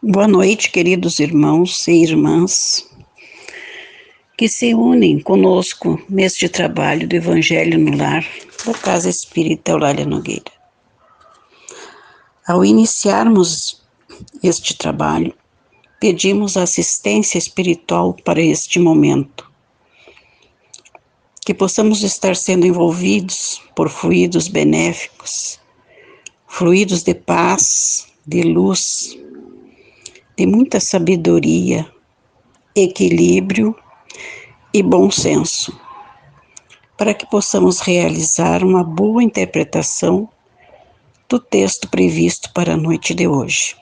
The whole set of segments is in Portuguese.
Boa noite, queridos irmãos e irmãs que se unem conosco neste trabalho do Evangelho no Lar da Casa Espírita Eulália Nogueira. Ao iniciarmos este trabalho, pedimos assistência espiritual para este momento, que possamos estar sendo envolvidos por fluidos benéficos, fluidos de paz, de luz, de muita sabedoria, equilíbrio e bom senso, para que possamos realizar uma boa interpretação do texto previsto para a noite de hoje.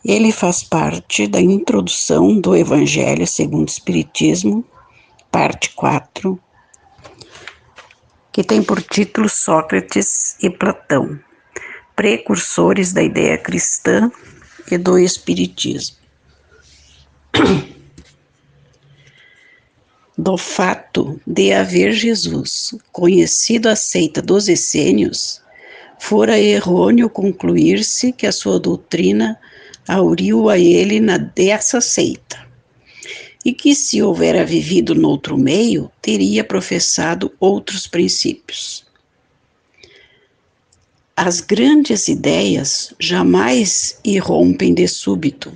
Ele faz parte da introdução do Evangelho segundo o Espiritismo, parte 4, que tem por título Sócrates e Platão, precursores da ideia cristã e do Espiritismo. Do fato de haver Jesus conhecido a seita dos essênios, fora errôneo concluir-se que a sua doutrina auriu a ele dessa seita, e que se houvera vivido noutro meio, teria professado outros princípios. As grandes ideias jamais irrompem de súbito.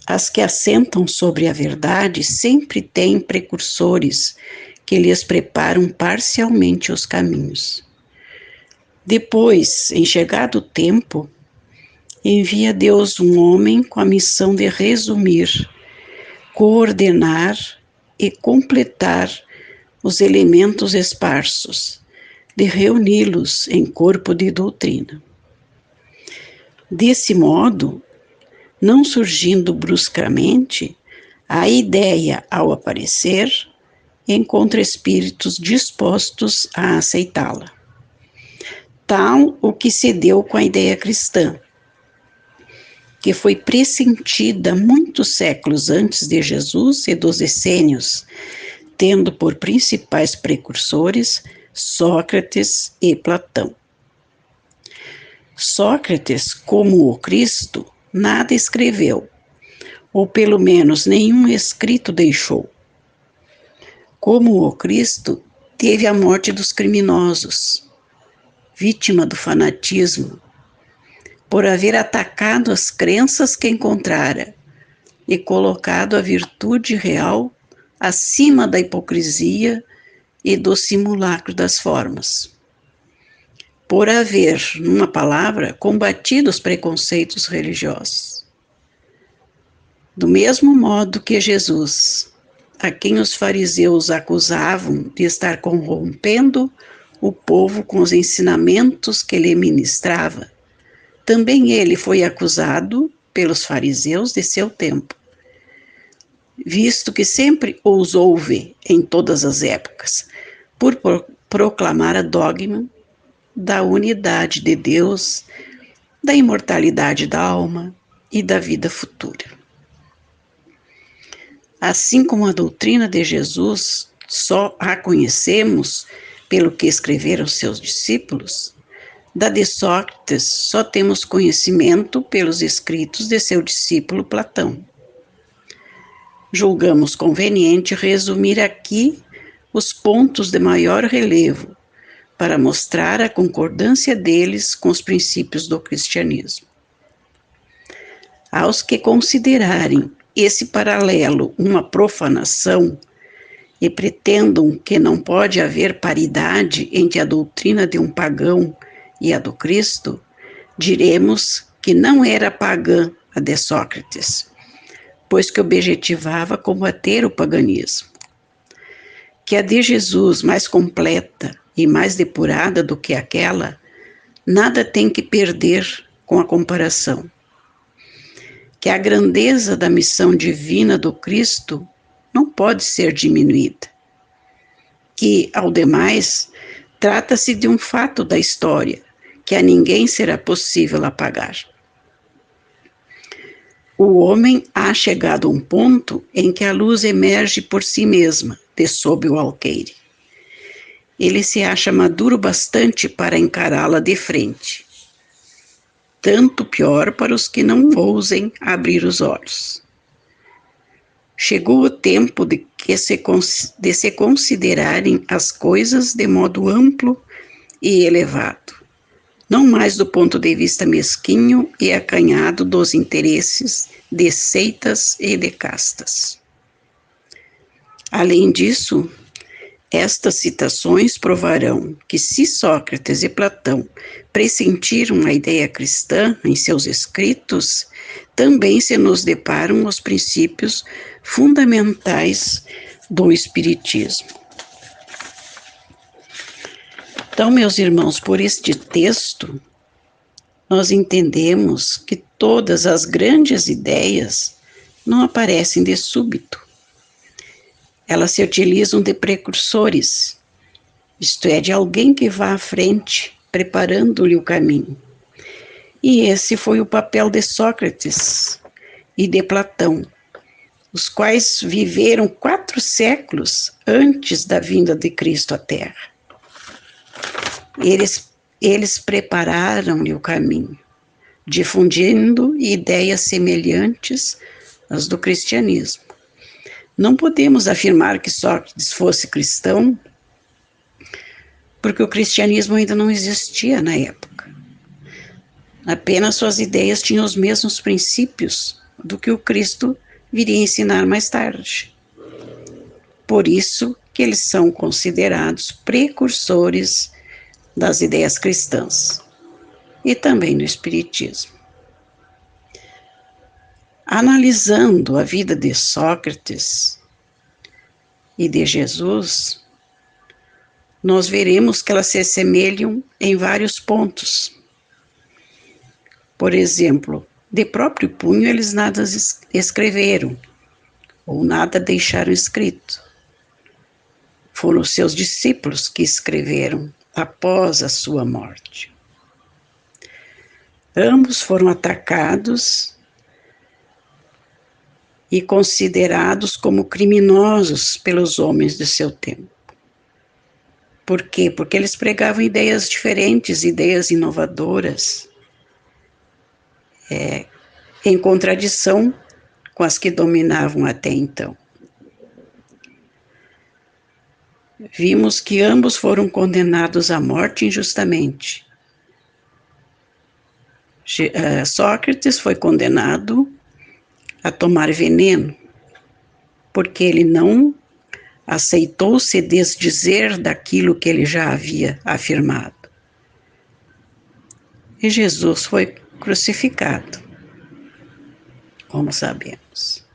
As que assentam sobre a verdade sempre têm precursores que lhes preparam parcialmente os caminhos. Depois, em chegado o tempo, envia Deus um homem com a missão de resumir, coordenar e completar os elementos esparsos, de reuni-los em corpo de doutrina. Desse modo, não surgindo bruscamente, a ideia, ao aparecer, encontra espíritos dispostos a aceitá-la. Tal o que se deu com a ideia cristã, que foi pressentida muitos séculos antes de Jesus e dos essênios, tendo por principais precursores Sócrates e Platão. Sócrates, como o Cristo, nada escreveu, ou pelo menos nenhum escrito deixou. Como o Cristo, teve a morte dos criminosos, vítima do fanatismo, por haver atacado as crenças que encontrara e colocado a virtude real acima da hipocrisia e do simulacro das formas. Por haver, numa palavra, combatido os preconceitos religiosos. Do mesmo modo que Jesus, a quem os fariseus acusavam de estar corrompendo o povo com os ensinamentos que lhe ministrava, também ele foi acusado pelos fariseus de seu tempo, visto que sempre os houve em todas as épocas, por proclamar a dogma da unidade de Deus, da imortalidade da alma e da vida futura. Assim como a doutrina de Jesus só a conhecemos pelo que escreveram seus discípulos, da de Sócrates só temos conhecimento pelos escritos de seu discípulo Platão. Julgamos conveniente resumir aqui os pontos de maior relevo, para mostrar a concordância deles com os princípios do cristianismo. Aos que considerarem esse paralelo uma profanação e pretendam que não pode haver paridade entre a doutrina de um pagão e a do Cristo, diremos que não era pagã a de Sócrates, pois que objetivava combater o paganismo. Que a de Jesus, mais completa e mais depurada do que aquela, nada tem que perder com a comparação. Que a grandeza da missão divina do Cristo não pode ser diminuída. Que, ao demais, trata-se de um fato da história, que a ninguém será possível apagar. O homem há chegado a um ponto em que a luz emerge por si mesma, de sob o alqueire. Ele se acha maduro bastante para encará-la de frente. tanto pior para os que não ousem abrir os olhos. Chegou o tempo de se considerarem as coisas de modo amplo e elevado, não mais do ponto de vista mesquinho e acanhado dos interesses de seitas e de castas. Além disso, estas citações provarão que, se Sócrates e Platão pressentiram a ideia cristã em seus escritos, também se nos deparam os princípios fundamentais do Espiritismo. Então, meus irmãos, por este texto, nós entendemos que todas as grandes ideias não aparecem de súbito. Elas se utilizam de precursores, isto é, de alguém que vá à frente, preparando-lhe o caminho. E esse foi o papel de Sócrates e de Platão, os quais viveram 4 séculos antes da vinda de Cristo à Terra. Eles prepararam-lhe o caminho, difundindo ideias semelhantes às do cristianismo. Não podemos afirmar que Sócrates fosse cristão, porque o cristianismo ainda não existia na época. Apenas suas ideias tinham os mesmos princípios do que o Cristo viria ensinar mais tarde. Por isso que eles são considerados precursores das ideias cristãs e também do Espiritismo. Analisando a vida de Sócrates e de Jesus, nós veremos que elas se assemelham em vários pontos. Por exemplo, de próprio punho eles nada escreveram, ou nada deixaram escrito. Foram os seus discípulos que escreveram após a sua morte. Ambos foram atacados e considerados como criminosos pelos homens de seu tempo. Por quê? Porque eles pregavam ideias diferentes, ideias inovadoras, em contradição com as que dominavam até então. Vimos que ambos foram condenados à morte injustamente. Sócrates foi condenado a tomar veneno, porque ele não aceitou se desdizer daquilo que ele já havia afirmado. E Jesus foi crucificado, como sabemos.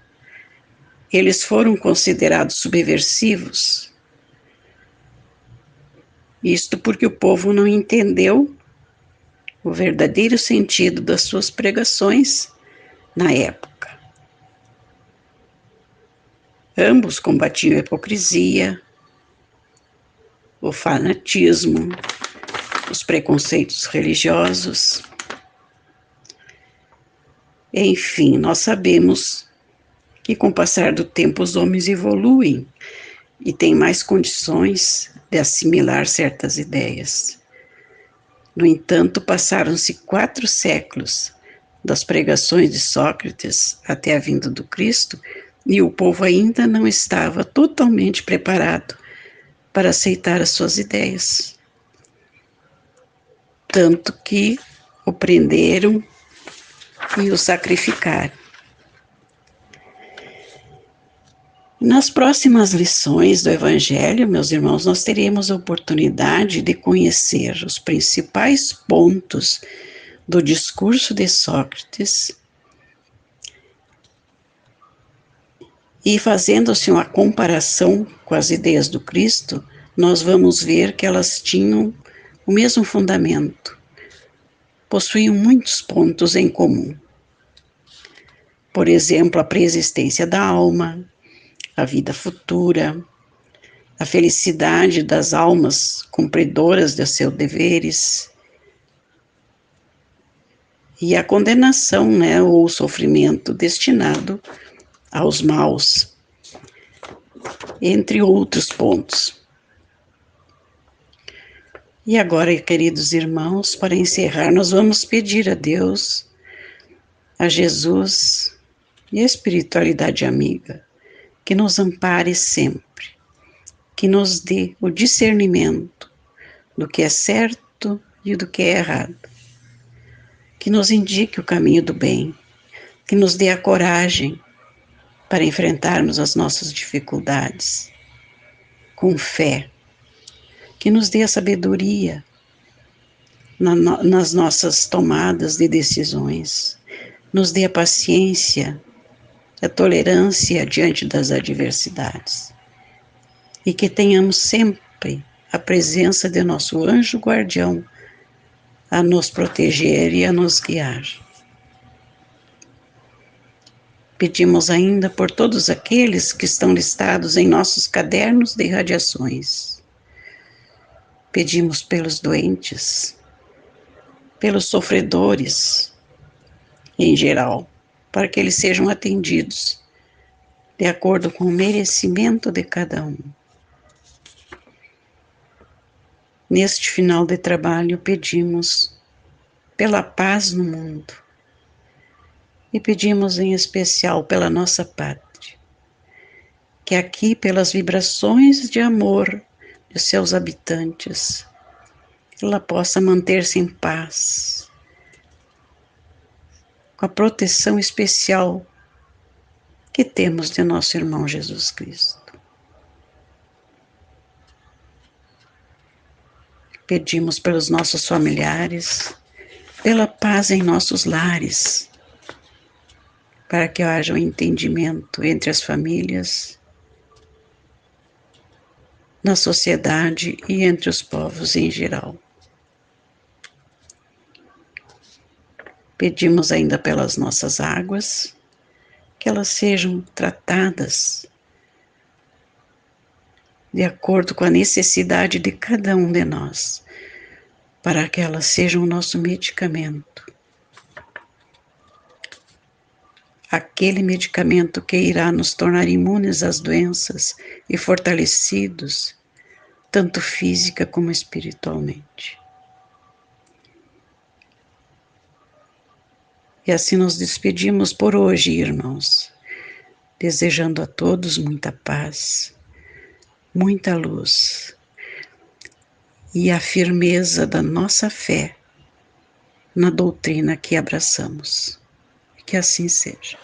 Eles foram considerados subversivos, isto porque o povo não entendeu o verdadeiro sentido das suas pregações na época. Ambos combatiam a hipocrisia, o fanatismo, os preconceitos religiosos. Enfim, nós sabemos que com o passar do tempo os homens evoluem e têm mais condições de assimilar certas ideias. No entanto, passaram-se 4 séculos das pregações de Sócrates até a vinda do Cristo, e o povo ainda não estava totalmente preparado para aceitar as suas ideias. Tanto que o prenderam e o sacrificaram. Nas próximas lições do Evangelho, meus irmãos, nós teremos a oportunidade de conhecer os principais pontos do discurso de Sócrates e, fazendo-se uma comparação com as ideias do Cristo, nós vamos ver que elas tinham o mesmo fundamento, possuíam muitos pontos em comum. Por exemplo, a preexistência da alma, a vida futura, a felicidade das almas cumpridoras de seus deveres e a condenação, ou o sofrimento destinado aos maus, entre outros pontos. E agora, queridos irmãos, para encerrar, nós vamos pedir a Deus, a Jesus e a espiritualidade amiga, que nos ampare sempre, que nos dê o discernimento do que é certo e do que é errado, que nos indique o caminho do bem, que nos dê a coragem para enfrentarmos as nossas dificuldades com fé, que nos dê a sabedoria nas nossas tomadas de decisões, nos dê a paciência, a tolerância diante das adversidades e que tenhamos sempre a presença de nosso anjo guardião a nos proteger e a nos guiar. Pedimos ainda por todos aqueles que estão listados em nossos cadernos de radiações. Pedimos pelos doentes, pelos sofredores, em geral, para que eles sejam atendidos de acordo com o merecimento de cada um. Neste final de trabalho, pedimos pela paz no mundo e pedimos em especial pela nossa pátria, que aqui, pelas vibrações de amor de seus habitantes, ela possa manter-se em paz, com a proteção especial que temos de nosso irmão Jesus Cristo. Pedimos pelos nossos familiares, pela paz em nossos lares, para que haja um entendimento entre as famílias, na sociedade e entre os povos em geral. Pedimos ainda pelas nossas águas, que elas sejam tratadas de acordo com a necessidade de cada um de nós, para que elas sejam o nosso medicamento. Aquele medicamento que irá nos tornar imunes às doenças e fortalecidos, tanto física como espiritualmente. E assim nos despedimos por hoje, irmãos, desejando a todos muita paz, muita luz e a firmeza da nossa fé na doutrina que abraçamos. Que assim seja.